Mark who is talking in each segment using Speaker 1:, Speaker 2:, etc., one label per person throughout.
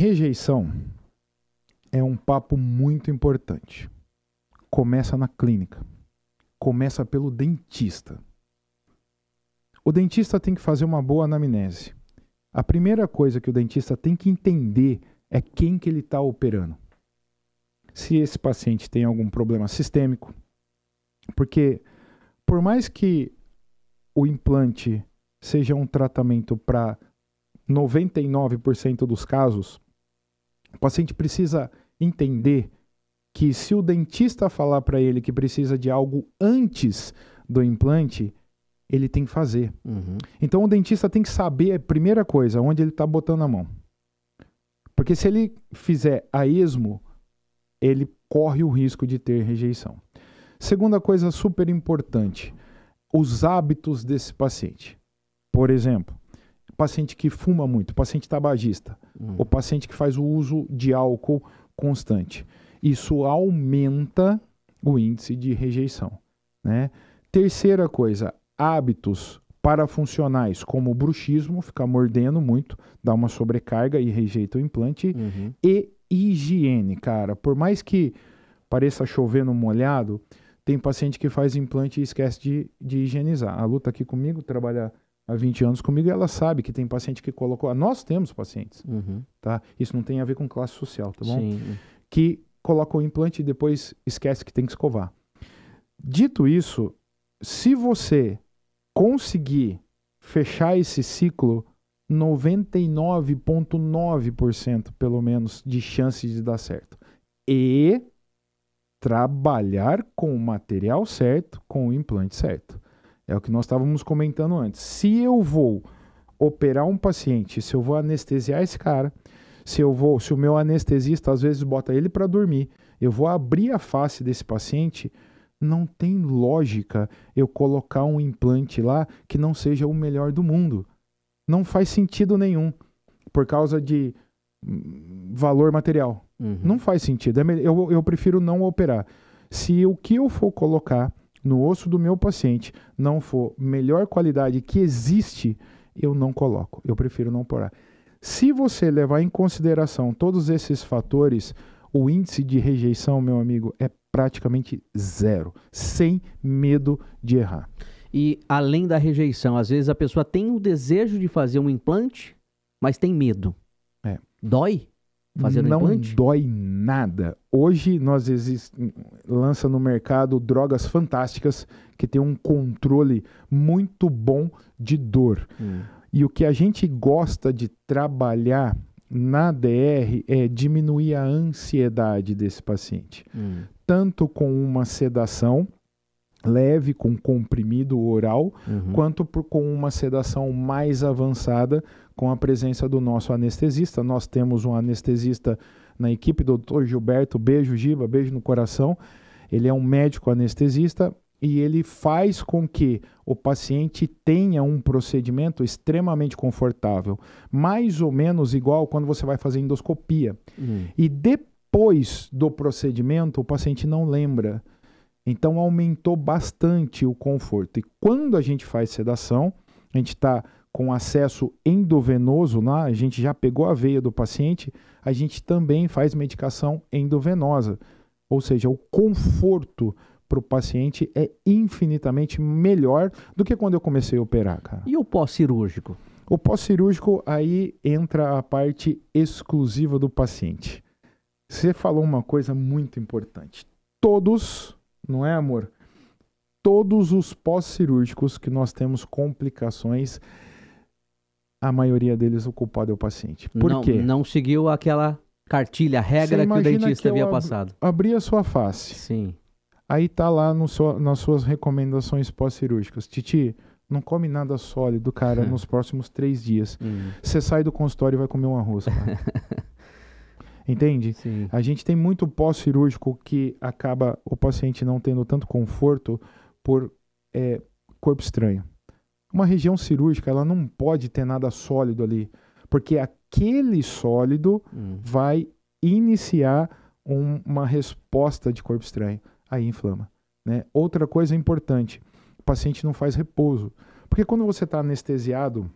Speaker 1: Rejeição é um papo muito importante. Começa na clínica. Começa pelo dentista. O dentista tem que fazer uma boa anamnese. A primeira coisa que o dentista tem que entender é quem que ele está operando. Se esse paciente tem algum problema sistêmico, porque por mais que o implante seja um tratamento para 99% dos casos, o paciente precisa entender que se o dentista falar para ele que precisa de algo antes do implante, ele tem que fazer. Então o dentista tem que saber a primeira coisa, onde ele está botando a mão. Porque se ele fizer a esmo, ele corre o risco de ter rejeição. Segunda coisa super importante, os hábitos desse paciente. Por exemplo, paciente que fuma muito, paciente tabagista, o paciente que faz o uso de álcool constante. Isso aumenta o índice de rejeição, né? Terceira coisa, hábitos parafuncionais, como o bruxismo, ficar mordendo muito, dá uma sobrecarga e rejeita o implante. E higiene, cara. Por mais que pareça chover no molhado, tem paciente que faz implante e esquece de higienizar. A Lu tá aqui comigo, trabalha há 20 anos comigo, e ela sabe que tem paciente que colocou... Nós temos pacientes, tá? Isso não tem a ver com classe social, tá bom?
Speaker 2: Sim.
Speaker 1: Que colocam o implante e depois esquece que tem que escovar. Dito isso, se você conseguir fechar esse ciclo, 99,9% pelo menos de chance de dar certo. E trabalhar com o material certo, com o implante certo. É o que nós estávamos comentando antes. Se eu vou operar um paciente, se eu vou anestesiar esse cara, se o meu anestesista às vezes bota ele para dormir, eu vou abrir a face desse paciente, não tem lógica eu colocar um implante lá que não seja o melhor do mundo. Não faz sentido nenhum, por causa de valor material. Não faz sentido. Eu prefiro não operar. Se o que eu for colocar no osso do meu paciente não for melhor qualidade que existe, eu não coloco. Eu prefiro não operar. Se você levar em consideração todos esses fatores, o índice de rejeição, meu amigo, é praticamente zero, sem medo de errar.
Speaker 2: E além da rejeição, às vezes a pessoa tem o desejo de fazer um implante, mas tem medo. Dói fazer um implante?
Speaker 1: Não dói nada. Hoje nós lança no mercado drogas fantásticas que tem um controle muito bom de dor. E o que a gente gosta de trabalhar na DR é diminuir a ansiedade desse paciente. Tanto com uma sedação leve, com comprimido oral, quanto com uma sedação mais avançada com a presença do nosso anestesista. Nós temos um anestesista na equipe, Dr. Gilberto, beijo Giba, beijo no coração. Ele é um médico anestesista e ele faz com que o paciente tenha um procedimento extremamente confortável, mais ou menos igual quando você vai fazer endoscopia. E depois do procedimento, o paciente não lembra. Então aumentou bastante o conforto. E quando a gente faz sedação, a gente está com acesso endovenoso, a gente já pegou a veia do paciente, a gente também faz medicação endovenosa. Ou seja, o conforto para o paciente é infinitamente melhor do que quando eu comecei a operar, cara.
Speaker 2: E o pós-cirúrgico?
Speaker 1: O pós-cirúrgico, aí entra a parte exclusiva do paciente. Você falou uma coisa muito importante. Todos... Não é, amor? Todos os pós-cirúrgicos que nós temos complicações, a maioria deles o culpado é o paciente. Por quê?
Speaker 2: Não seguiu aquela cartilha, regra que o dentista havia passado.
Speaker 1: Abri a sua face.
Speaker 2: Sim.
Speaker 1: Aí tá lá nas suas recomendações pós-cirúrgicas. Titi, não come nada sólido, cara, nos próximos 3 dias. Você sai do consultório e vai comer um arroz, cara. Entende?
Speaker 2: Sim.
Speaker 1: A gente tem muito pós-cirúrgico que acaba o paciente não tendo tanto conforto por corpo estranho. Uma região cirúrgica, ela não pode ter nada sólido ali, porque aquele sólido vai iniciar uma resposta de corpo estranho. Aí inflama, né? Outra coisa importante, o paciente não faz repouso. Porque quando você está anestesiado,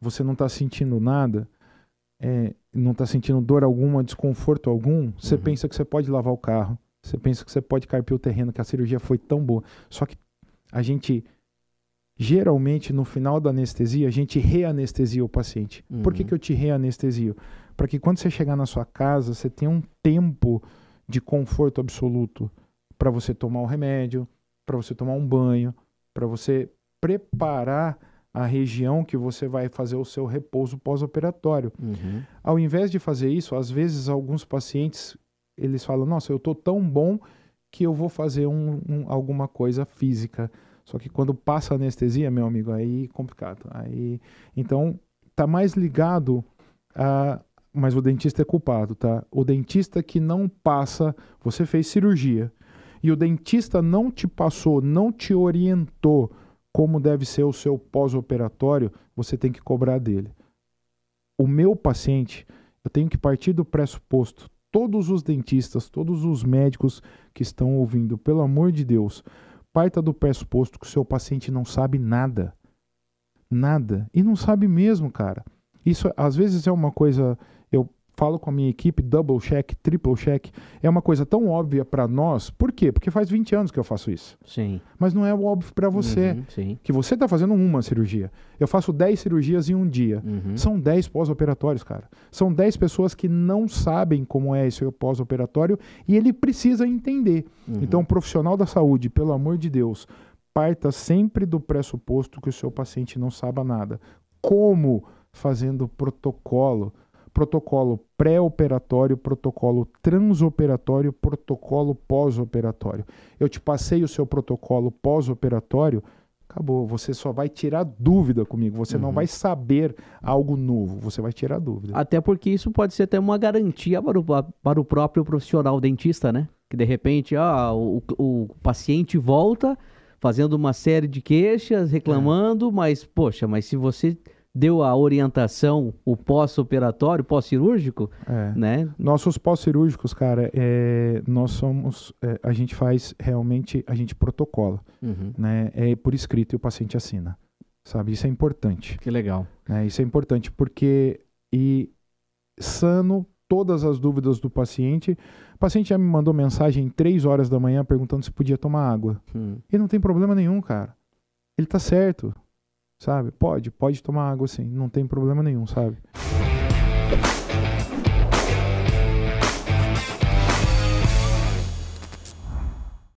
Speaker 1: você não está sentindo nada, não está sentindo dor alguma, desconforto algum, você pensa que você pode lavar o carro, você pensa que você pode carpir o terreno, que a cirurgia foi tão boa. Só que a gente, geralmente, no final da anestesia, a gente reanestesia o paciente. Por que eu te reanestesio? Para que quando você chegar na sua casa, você tenha um tempo de conforto absoluto para você tomar o remédio, para você tomar um banho, para você preparar a região que você vai fazer o seu repouso pós-operatório. Ao invés de fazer isso, às vezes alguns pacientes, eles falam, nossa, eu estou tão bom que eu vou fazer alguma coisa física. Só que quando passa a anestesia, meu amigo, aí é complicado. Então, tá mais ligado a... Mas o dentista é culpado, tá? O dentista que não passa... Você fez cirurgia e o dentista não te passou, não te orientou como deve ser o seu pós-operatório, você tem que cobrar dele. O meu paciente, eu tenho que partir do pressuposto, todos os dentistas, todos os médicos que estão ouvindo, pelo amor de Deus, parta do pressuposto que o seu paciente não sabe nada. Nada. E não sabe mesmo, cara. Isso às vezes é uma coisa... Eu falo com a minha equipe, double check, triple check. É uma coisa tão óbvia para nós. Por quê? Porque faz 20 anos que eu faço isso.
Speaker 2: Sim.
Speaker 1: Mas não é óbvio para você.
Speaker 2: Sim.
Speaker 1: Que você está fazendo uma cirurgia. Eu faço 10 cirurgias em um dia. São 10 pós-operatórios, cara. São 10 pessoas que não sabem como é esse pós-operatório e ele precisa entender. Então, o profissional da saúde, pelo amor de Deus, parta sempre do pressuposto que o seu paciente não saiba nada. Como? Fazendo protocolo pré-operatório, protocolo transoperatório, protocolo pós-operatório. Eu te passei o seu protocolo pós-operatório, acabou. Você só vai tirar dúvida comigo. Você não vai saber algo novo. Você vai tirar dúvida.
Speaker 2: Até porque isso pode ser até uma garantia para o próprio profissional dentista, né? Que de repente o paciente volta fazendo uma série de queixas, reclamando, mas, poxa, mas se você... deu a orientação, o pós-operatório, pós-cirúrgico, né?
Speaker 1: Nossos pós-cirúrgicos, cara, nós somos, a gente faz realmente, a gente protocola, né? É por escrito e o paciente assina, sabe? Isso é importante.
Speaker 2: Que legal.
Speaker 1: Isso é importante porque, sano todas as dúvidas do paciente. O paciente já me mandou mensagem 3 horas da manhã perguntando se podia tomar água. E não tem problema nenhum, cara. Ele tá certo. Sabe? Pode tomar água sim, não tem problema nenhum, sabe?